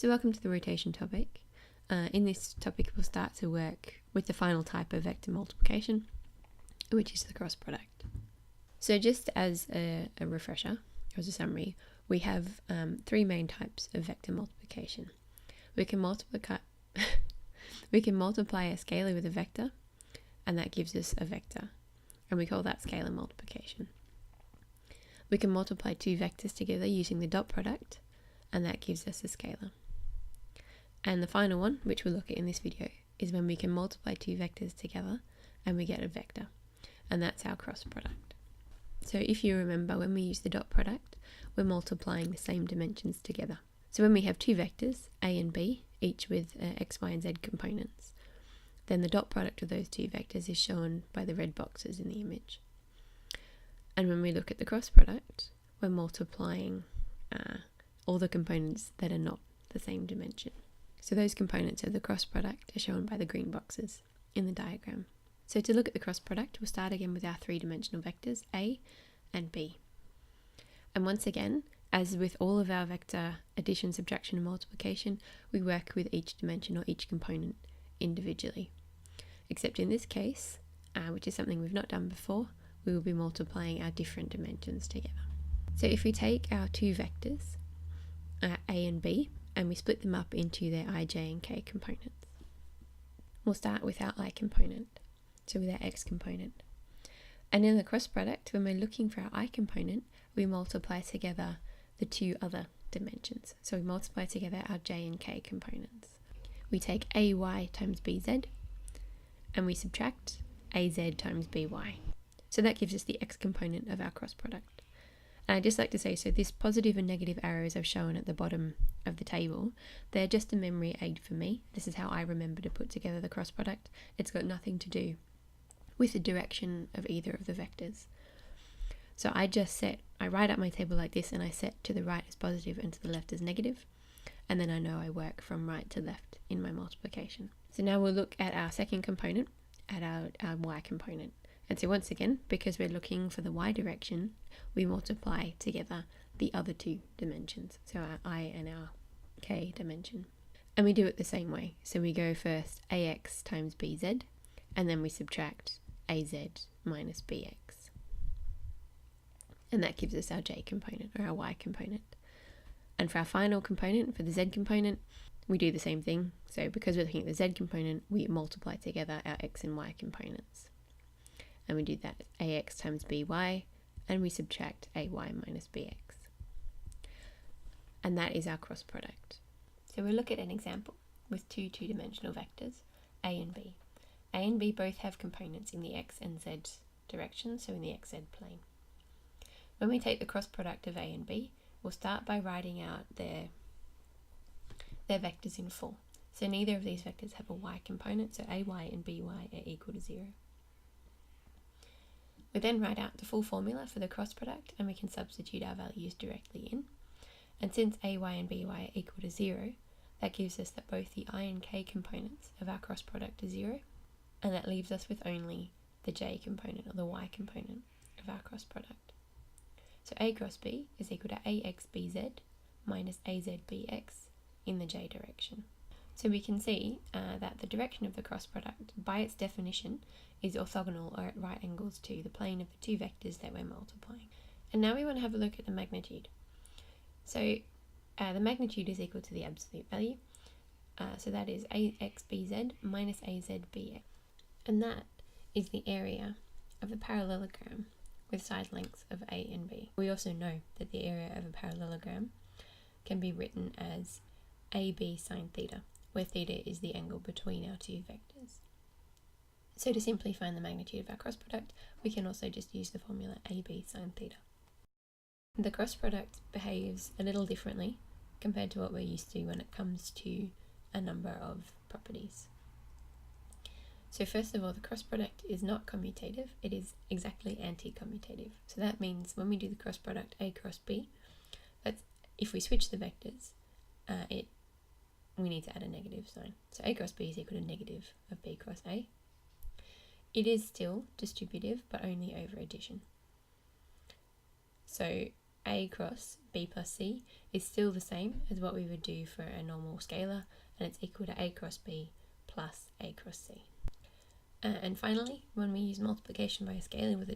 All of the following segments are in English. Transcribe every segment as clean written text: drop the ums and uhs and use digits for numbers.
So welcome to the rotation topic. In this topic we'll start to work with the final type of vector multiplication, which is the cross product. So just as a refresher, or as a summary, we have three main types of vector multiplication. We can multiply a scalar with a vector, and that gives us a vector, and we call that scalar multiplication. We can multiply two vectors together using the dot product, and that gives us a scalar. And the final one, which we'll look at in this video, is when we can multiply two vectors together and we get a vector, and that's our cross product. So if you remember, when we use the dot product, we're multiplying the same dimensions together. So when we have two vectors, a and b, each with x, y, and z components, then the dot product of those two vectors is shown by the red boxes in the image. And when we look at the cross product, we're multiplying all the components that are not the same dimension. So those components of the cross product are shown by the green boxes in the diagram. So to look at the cross product, we'll start again with our three-dimensional vectors, a and b. And once again, as with all of our vector addition, subtraction, and multiplication, we work with each dimension or each component individually. Except in this case, which is something we've not done before, we will be multiplying our different dimensions together. So if we take our two vectors, a and b, and we split them up into their I, j, and k components. We'll start with our I component, so with our x component. And in the cross product, when we're looking for our I component, we multiply together the two other dimensions. So we multiply together our j and k components. We take ay times bz, and we subtract az times by. So that gives us the x component of our cross product. And I'd just like to say, so this positive and negative arrows I've shown at the bottom of the table, they're just a memory aid for me. This is how I remember to put together the cross product. It's got nothing to do with the direction of either of the vectors. So I write up my table like this, and I set to the right as positive and to the left as negative, and then I know I work from right to left in my multiplication. So now we'll look at our second component, at our y component. And so once again, because we're looking for the y direction, we multiply together the other two dimensions, so our I and our k dimension. And we do it the same way. So we go first ax times bz, and then we subtract az minus bx. And that gives us our j component, or our y component. And for our final component, for the z component, we do the same thing. So because we're looking at the z component, we multiply together our x and y components. And we do that ax times by, and we subtract ay minus bx. And that is our cross product. So we'll look at an example with two two-dimensional vectors, a and b. A and b both have components in the x and z direction, so in the xz plane. When we take the cross product of a and b, we'll start by writing out their vectors in full. So neither of these vectors have a y component, so ay and by are equal to 0. We then write out the full formula for the cross product, and we can substitute our values directly in. And since ay and by are equal to 0, that gives us that both the I and k components of our cross product are 0, and that leaves us with only the j component, or the y component, of our cross product. So a cross b is equal to ax bz minus az bx in the j direction. So we can see that the direction of the cross product, by its definition, is orthogonal or at right angles to the plane of the two vectors that we're multiplying. And now we want to have a look at the magnitude. So the magnitude is equal to the absolute value. So that is ax bz minus az bx. And that is the area of the parallelogram with side lengths of a and b. We also know that the area of a parallelogram can be written as AB sine theta, where theta is the angle between our two vectors. So to simply find the magnitude of our cross product, we can also just use the formula AB sine theta. The cross product behaves a little differently compared to what we're used to when it comes to a number of properties. So first of all, the cross product is not commutative, it is exactly anti-commutative. So that means when we do the cross product a cross b, if we switch the vectors, we need to add a negative sign. So a cross b is equal to negative of b cross a. It is still distributive, but only over addition. So a cross b plus c is still the same as what we would do for a normal scalar, and it's equal to a cross b plus a cross c. And finally, when we use multiplication by a scaling with a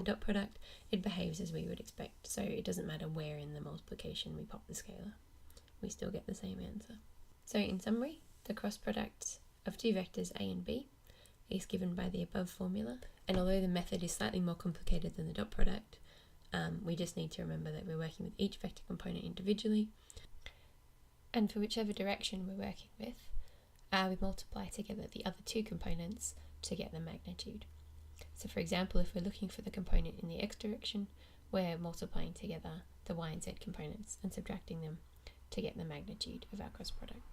dot product, it behaves as we would expect. So it doesn't matter where in the multiplication we pop the scalar, we still get the same answer. So in summary, the cross product of two vectors a and b is given by the above formula, and although the method is slightly more complicated than the dot product, we just need to remember that we're working with each vector component individually, and for whichever direction we're working with, we multiply together the other two components to get the magnitude. So for example, if we're looking for the component in the x direction, we're multiplying together the y and z components and subtracting them to get the magnitude of our cross product.